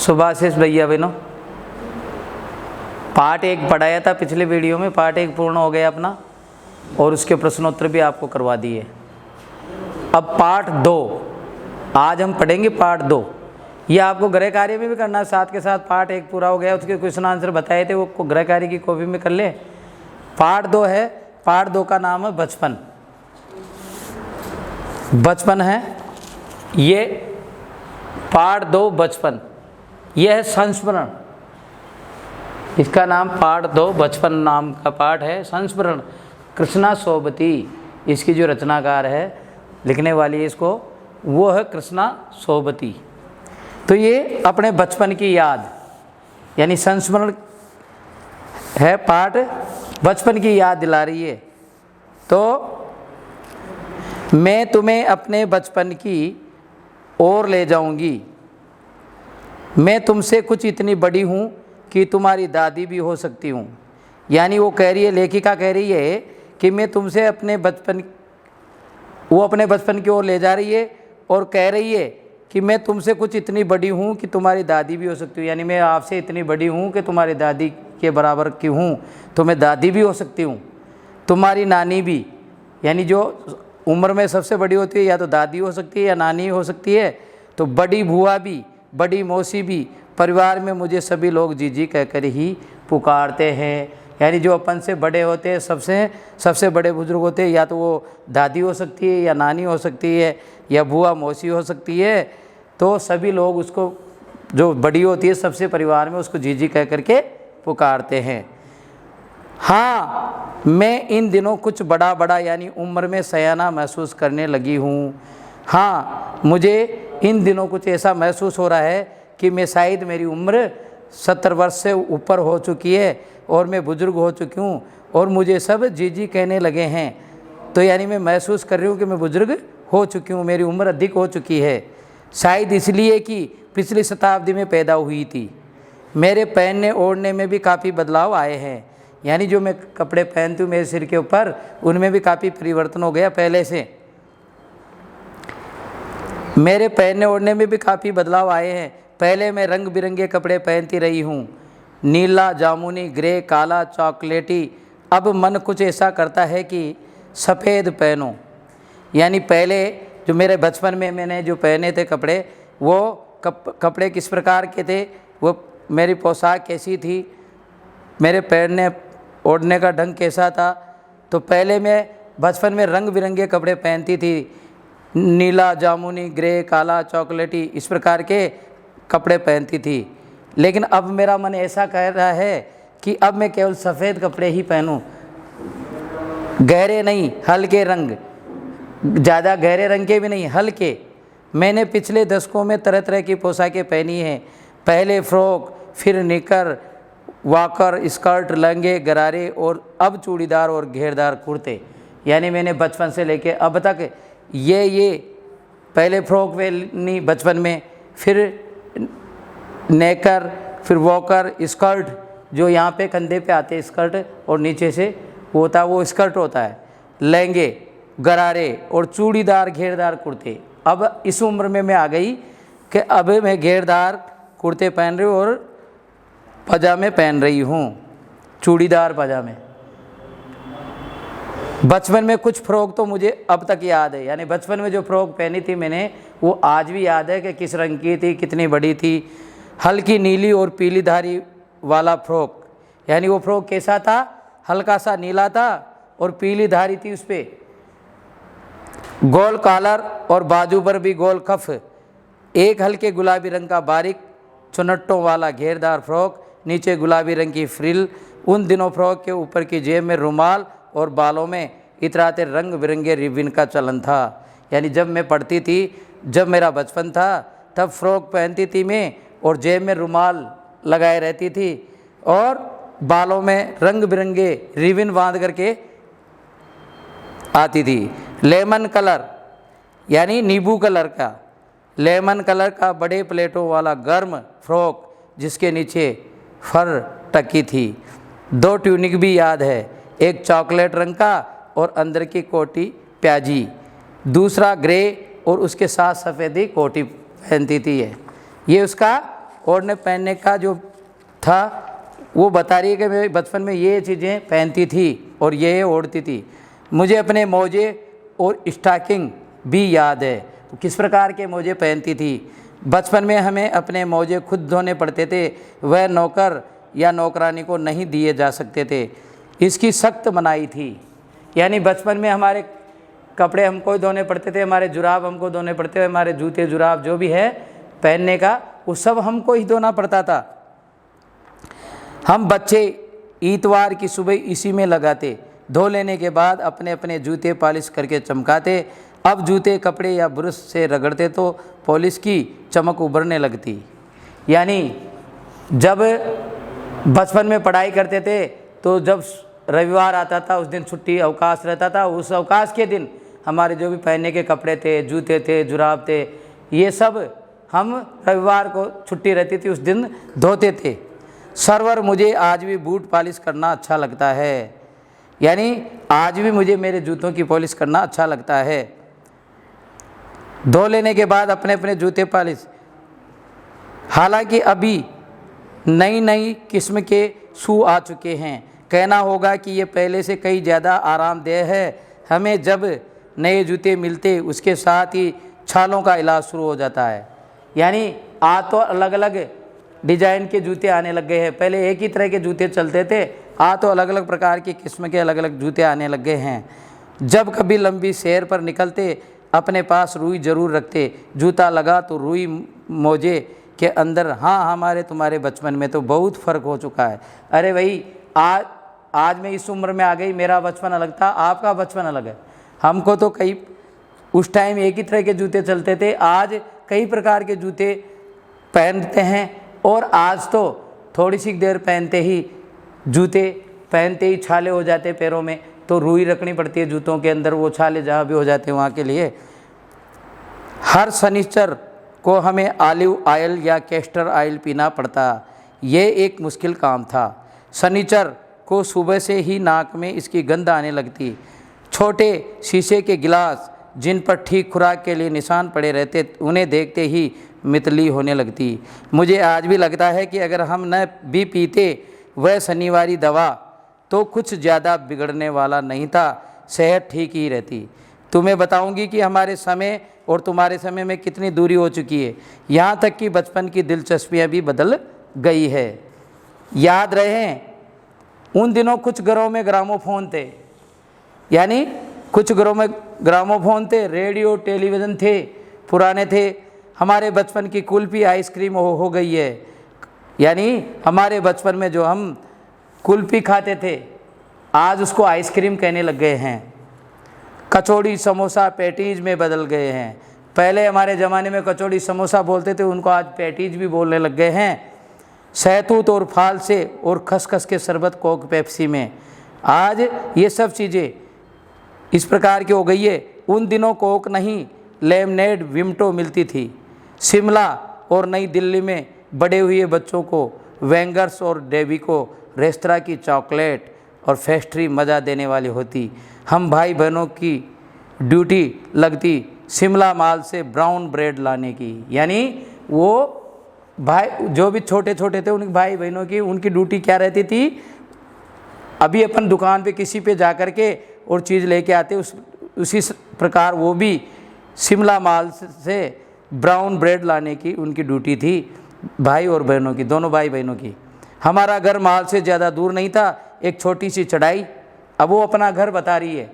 सुभाषिष भैया बहनों, पार्ट 1 पढ़ाया था पिछले वीडियो में, पार्ट 1 पूर्ण हो गया अपना और उसके प्रश्नोत्तर भी आपको करवा दिए। अब पार्ट 2 आज हम पढ़ेंगे। पार्ट 2 ये आपको गृह कार्य में भी करना है, साथ के साथ पार्ट 1 पूरा हो गया, उसके क्वेश्चन आंसर बताए थे, वो गृह कार्य की कॉपी में कर ले। पार्ट 2 है, पार्ट 2 का नाम है बचपन। बचपन है ये पार्ट 2 बचपन, यह है संस्मरण। इसका नाम पार्ट 2 बचपन नाम का पाठ है। संस्मरण कृष्णा सोबती, इसकी जो रचनाकार है, लिखने वाली है इसको, वो है कृष्णा सोबती। तो ये अपने बचपन की याद यानी संस्मरण है, पाठ बचपन की याद दिला रही है। तो मैं तुम्हें अपने बचपन की ओर ले जाऊंगी। मैं तुमसे कुछ इतनी बड़ी हूँ कि तुम्हारी दादी भी हो सकती हूँ। यानी वो कह रही है, लेखिका कह रही है कि मैं तुमसे अपने बचपन, वो अपने बचपन की ओर ले जा रही है और कह रही है कि मैं तुमसे कुछ इतनी बड़ी हूँ कि तुम्हारी दादी भी हो सकती हूँ। यानी मैं आपसे इतनी बड़ी हूँ कि तुम्हारी दादी के बराबर की हूँ, तो मैं दादी भी हो सकती हूँ, तुम्हारी नानी भी। यानी जो उम्र में सबसे बड़ी होती है या तो दादी हो सकती है या नानी हो सकती है, तो बड़ी बुआ भी, बड़ी मौसी भी। परिवार में मुझे सभी लोग जीजी कहकर ही पुकारते हैं। यानी जो अपन से बड़े होते हैं, सबसे बड़े बुजुर्ग होते हैं, या तो वो दादी हो सकती है या नानी हो सकती है या बुआ मौसी हो सकती है। तो सभी लोग उसको, जो बड़ी होती है सबसे परिवार में, उसको जीजी कह करके पुकारते हैं। हाँ, मैं इन दिनों कुछ बड़ा यानी उम्र में सयाना महसूस करने लगी हूँ। हाँ, मुझे इन दिनों कुछ ऐसा महसूस हो रहा है कि मैं शायद मेरी उम्र 70 वर्ष से ऊपर हो चुकी है और मैं बुजुर्ग हो चुकी हूँ और मुझे सब जीजी कहने लगे हैं। तो यानी मैं महसूस कर रही हूँ कि मैं बुजुर्ग हो चुकी हूँ, मेरी उम्र अधिक हो चुकी है। शायद इसलिए कि पिछली शताब्दी में पैदा हुई थी। मेरे पहनने ओढ़ने में भी काफ़ी बदलाव आए हैं। यानी जो मैं कपड़े पहनती हूँ मेरे सिर के ऊपर, उनमें भी काफ़ी परिवर्तन हो गया पहले से। मेरे पहनने ओढ़ने में भी काफ़ी बदलाव आए हैं। पहले मैं रंग बिरंगे कपड़े पहनती रही हूँ, नीला, जामुनी, ग्रे, काला, चॉकलेटी। अब मन कुछ ऐसा करता है कि सफ़ेद पहनो। यानी पहले जो मेरे बचपन में मैंने जो पहने थे कपड़े, वो कपड़े किस प्रकार के थे, वो मेरी पोशाक कैसी थी, मेरे पहनने ओढ़ने का ढंग कैसा था। तो पहले मैं बचपन में रंग बिरंगे कपड़े पहनती थी, नीला, जामुनी, ग्रे, काला, चॉकलेटी, इस प्रकार के कपड़े पहनती थी। लेकिन अब मेरा मन ऐसा कह रहा है कि अब मैं केवल सफ़ेद कपड़े ही पहनूं, गहरे नहीं, हल्के रंग, ज़्यादा गहरे रंग के भी नहीं, हल्के। मैंने पिछले दशकों में तरह तरह की पोशाकें पहनी हैं। पहले फ्रॉक, फिर निकर, वाकर, स्कर्ट, लहंगे, गरारे और अब चूड़ीदार और घेरदार कुर्ते। यानी मैंने बचपन से लेके अब तक ये पहले फ्रॉक पहनी बचपन में, फिर नेकर, फिर वॉकर, स्कर्ट जो यहाँ पे कंधे पे आते हैं स्कर्ट, और नीचे से वो होता है, वो स्कर्ट होता है, लहंगे, गरारे और चूड़ीदार घेरदार कुर्ते। अब इस उम्र में मैं आ गई कि अब मैं घेरदार कुर्ते पहन रही हूँ और पजामे पहन रही हूँ, चूड़ीदार पजामे। बचपन में कुछ फ्रॉक तो मुझे अब तक याद है। यानी बचपन में जो फ्रॉक पहनी थी मैंने, वो आज भी याद है कि किस रंग की थी, कितनी बड़ी थी। हल्की नीली और पीली धारी वाला फ्रॉक। यानी वो फ्रॉक कैसा था, हल्का सा नीला था और पीली धारी थी उस पर, गोल कॉलर और बाजू पर भी गोल कफ। एक हल्के गुलाबी रंग का बारीक चुनट्टों वाला घेरदार फ्रॉक, नीचे गुलाबी रंग की फ्रिल। उन दिनों फ्रॉक के ऊपर की जेब में रुमाल और बालों में इतराते रंग बिरंगे रिबन का चलन था। यानी जब मैं पढ़ती थी, जब मेरा बचपन था, तब फ्रॉक पहनती थी मैं और जेब में रुमाल लगाए रहती थी और बालों में रंग बिरंगे रिबन बांध करके आती थी। लेमन कलर यानी नींबू कलर का, लेमन कलर का बड़े प्लेटों वाला गर्म फ्रॉक जिसके नीचे फर टकी थी। 2 ट्यूनिक भी याद है, एक चॉकलेट रंग का और अंदर की कोटी प्याजी, दूसरा ग्रे और उसके साथ सफ़ेदी कोटी पहनती थी। ये उसका ओढ़ने पहनने का जो था वो बता रही है कि मैं बचपन में ये चीज़ें पहनती थी और ये ओढ़ती थी। मुझे अपने मोजे और स्टॉकिंग भी याद है। तो किस प्रकार के मोजे पहनती थी? बचपन में हमें अपने मोजे खुद धोने पड़ते थे, वह नौकर या नौकरानी को नहीं दिए जा सकते थे। इसकी सख्त मनाही थी। यानी बचपन में हमारे कपड़े हमको ही धोने पड़ते थे, हमारे जुराब हमको धोने पड़ते थे, हमारे जूते जुराब जो भी है पहनने का वो सब हमको ही धोना पड़ता था। हम बच्चे इतवार की सुबह इसी में लगाते, धो लेने के बाद अपने अपने जूते पॉलिश करके चमकाते। अब जूते कपड़े या ब्रश से रगड़ते तो पॉलिश की चमक उभरने लगती। यानी जब बचपन में पढ़ाई करते थे तो जब रविवार आता था उस दिन छुट्टी अवकाश रहता था, उस अवकाश के दिन हमारे जो भी पहनने के कपड़े थे, जूते थे, जुराब थे, ये सब हम रविवार को छुट्टी रहती थी उस दिन धोते थे। सरवर मुझे आज भी बूट पॉलिश करना अच्छा लगता है। यानी आज भी मुझे मेरे जूतों की पॉलिश करना अच्छा लगता है। धो लेने के बाद अपने अपने जूते पॉलिश। हालांकि अभी नई नई किस्म के शू आ चुके हैं। कहना होगा कि ये पहले से कई ज़्यादा आरामदेह है। हमें जब नए जूते मिलते उसके साथ ही छालों का इलाज शुरू हो जाता है। यानी आज तो अलग अलग डिजाइन के जूते आने लग गए हैं। पहले एक ही तरह के जूते चलते थे, आज तो अलग अलग प्रकार की किस्म के अलग अलग जूते आने लग गए हैं। जब कभी लंबी सैर पर निकलते अपने पास रुई ज़रूर रखते। जूता लगा तो रुई मोजे के अंदर। हाँ, हमारे तुम्हारे बचपन में तो बहुत फ़र्क हो चुका है। अरे भाई, आज मैं इस उम्र में आ गई, मेरा बचपन अलग था, आपका बचपन अलग है। हमको तो कई उस टाइम एक ही तरह के जूते चलते थे, आज कई प्रकार के जूते पहनते हैं। और आज तो थोड़ी सी देर पहनते ही जूते पहनते ही छाले हो जाते पैरों में, तो रुई रखनी पड़ती है जूतों के अंदर, वो छाले जहाँ भी हो जाते हैं वहाँ के लिए। हर शनिचर को हमें ऑलिव ऑयल या कैस्टर ऑयल पीना पड़ता। ये एक मुश्किल काम था। शनिचर को सुबह से ही नाक में इसकी गंध आने लगती। छोटे शीशे के गिलास जिन पर ठीक खुराक के लिए निशान पड़े रहते, उन्हें देखते ही मितली होने लगती। मुझे आज भी लगता है कि अगर हम न भी पीते वह शनिवारी दवा तो कुछ ज़्यादा बिगड़ने वाला नहीं था, सेहत ठीक ही रहती। तुम्हें बताऊंगी कि हमारे समय और तुम्हारे समय में कितनी दूरी हो चुकी है। यहाँ तक कि बचपन की दिलचस्पियाँ भी बदल गई है। याद रहे उन दिनों कुछ घरों में ग्रामोफोन थे। यानी कुछ घरों में ग्रामोफोन थे, रेडियो टेलीविज़न थे, पुराने थे। हमारे बचपन की कुल्फ़ी आइसक्रीम हो गई है। यानी हमारे बचपन में जो हम कुल्फ़ी खाते थे आज उसको आइसक्रीम कहने लग गए हैं। कचौड़ी समोसा पैटीज में बदल गए हैं। पहले हमारे ज़माने में कचौड़ी समोसा बोलते थे, उनको आज पैटीज भी बोलने लग गए हैं। सहतूत और फाल से और खसखस के शरबत कोक पेप्सी में, आज ये सब चीज़ें इस प्रकार की हो गई है। उन दिनों कोक नहीं, लेमनेड विमटो मिलती थी। शिमला और नई दिल्ली में बड़े हुए बच्चों को वेंगर्स और डेबिको रेस्तरां की चॉकलेट और पेस्ट्री मज़ा देने वाली होती। हम भाई बहनों की ड्यूटी लगती शिमला माल से ब्राउन ब्रेड लाने की। यानी वो भाई जो भी छोटे छोटे थे उन भाई बहनों की उनकी ड्यूटी क्या रहती थी, अभी अपन दुकान पे किसी पे जा कर के और चीज़ लेके आते, उसी प्रकार वो भी शिमला माल से ब्राउन ब्रेड लाने की उनकी ड्यूटी थी, भाई और बहनों की, दोनों भाई बहनों की। हमारा घर माल से ज़्यादा दूर नहीं था, एक छोटी सी चढ़ाई। अब वो अपना घर बता रही है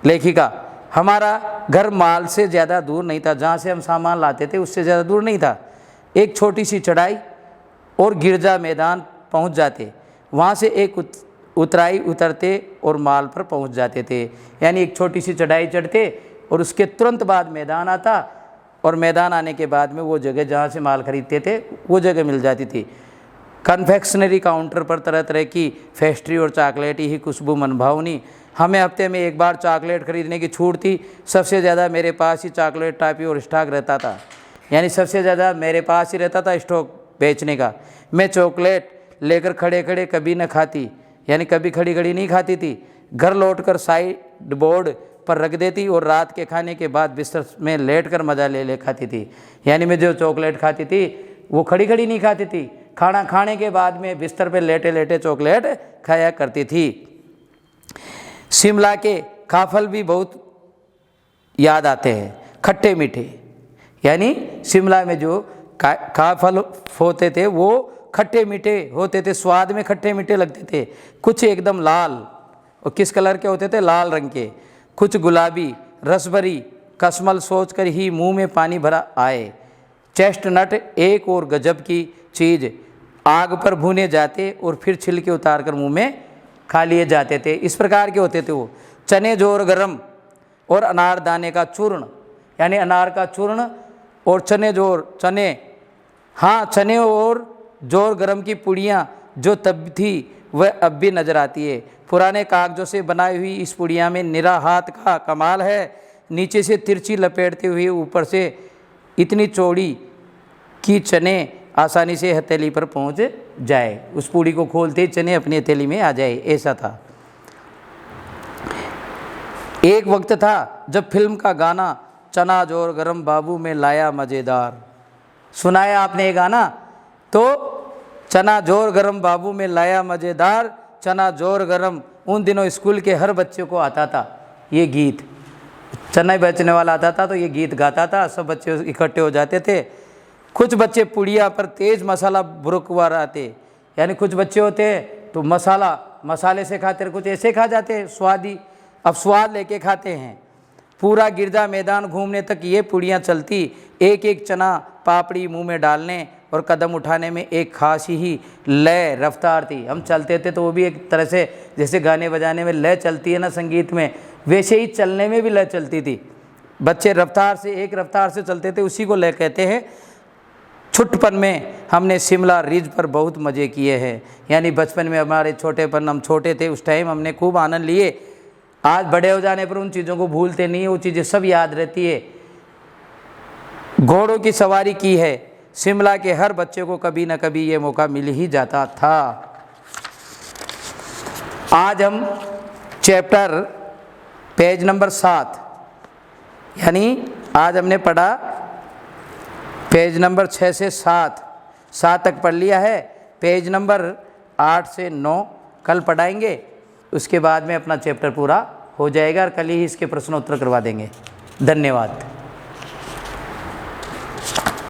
लेखिका। हमारा घर माल से ज़्यादा दूर नहीं था, जहाँ से हम सामान लाते थे उससे ज़्यादा दूर नहीं था। एक छोटी सी चढ़ाई और गिरजा मैदान पहुँच जाते, वहाँ से एक उतराई उतरते और माल पर पहुँच जाते थे। यानी एक छोटी सी चढ़ाई चढ़ते और उसके तुरंत बाद मैदान आता, और मैदान आने के बाद में वो जगह जहाँ से माल खरीदते थे वो जगह मिल जाती थी। कन्फेक्शनरी काउंटर पर तरह तरह की पेस्ट्री और चॉकलेट ही खुशबू मनभावनी। हमें हफ्ते में एक बार चॉकलेट खरीदने की छूट थी। सबसे ज़्यादा मेरे पास ही चॉकलेट टॉफ़ी और स्टॉक रहता था। यानी सबसे ज़्यादा मेरे पास ही रहता था स्टॉक बेचने का। मैं चॉकलेट लेकर खड़े खड़े कभी न खाती, यानी कभी खड़ी खड़ी नहीं खाती थी। घर लौटकर साइड बोर्ड पर रख देती और रात के खाने के बाद बिस्तर में लेटकर मज़ा ले खाती थी। यानी मैं जो चॉकलेट खाती थी वो खड़ी खड़ी नहीं खाती थी, खाना खाने के बाद में बिस्तर पे लेटे लेटे चॉकलेट खाया करती थी। शिमला के काफल भी बहुत याद आते हैं, खट्टे मीठे, यानी शिमला में जो काफल होते थे वो खट्टे मीठे होते थे, स्वाद में खट्टे मीठे लगते थे। कुछ एकदम लाल, और किस कलर के होते थे? लाल रंग के, कुछ गुलाबी, रसभरी, कस्मल सोचकर ही मुंह में पानी भरा आए। चेस्टनट एक और गजब की चीज़, आग पर भुने जाते और फिर छिलके उतार कर मुँह में खा लिए जाते थे। इस प्रकार के होते थे वो। चने जोर गरम और अनारदाने का चूर्ण, यानी अनार का चूर्ण और चने और जोर गरम की पुड़ियाँ जो तब थी वह अब भी नज़र आती है। पुराने कागज़ों से बनाई हुई इस पुड़िया में निरा हाथ का कमाल है। नीचे से तिरछी लपेटते हुए ऊपर से इतनी चौड़ी कि चने आसानी से हथेली पर पहुंच जाए। उस पूड़ी को खोलते ही चने अपनी हथेली में आ जाए, ऐसा था। एक वक्त था जब फिल्म का गाना चना जोर गरम बाबू में लाया मज़ेदार, सुनाया आपने ये गाना? तो चना जोर गरम बाबू में लाया मज़ेदार, चना जोर गरम, उन दिनों स्कूल के हर बच्चे को आता था ये गीत। चना बेचने वाला आता था तो ये गीत गाता था, सब बच्चे इकट्ठे हो जाते थे। कुछ बच्चे पुड़िया पर तेज़ मसाला बुरकवा रहते, यानी कुछ बच्चे होते तो मसाले से खाते, कुछ ऐसे खा जाते स्वादी, अब स्वाद लेके खाते हैं। पूरा गिरजा मैदान घूमने तक ये पुड़ियाँ चलती, एक एक चना पापड़ी मुंह में डालने और कदम उठाने में एक खास ही लय रफ्तार थी। हम चलते थे तो वो भी एक तरह से जैसे गाने बजाने में लय चलती है ना संगीत में, वैसे ही चलने में भी लय चलती थी। बच्चे एक रफ्तार से चलते थे, उसी को लय कहते हैं। छुटपन में हमने शिमला रिज पर बहुत मज़े किए हैं, यानी बचपन में हमारे छोटेपन, हम छोटे थे उस टाइम हमने खूब आनंद लिए। आज बड़े हो जाने पर उन चीज़ों को भूलते नहीं, वो चीज़ें सब याद रहती है। घोड़ों की सवारी की है, शिमला के हर बच्चे को कभी न कभी ये मौका मिल ही जाता था। आज हम चैप्टर पेज नंबर 7, यानी आज हमने पढ़ा पेज नंबर 6 से 7 तक पढ़ लिया है। पेज नंबर 8 से 9 कल पढ़ाएंगे, उसके बाद में अपना चैप्टर पूरा हो जाएगा और कल ही इसके प्रश्नोत्तर करवा देंगे। धन्यवाद।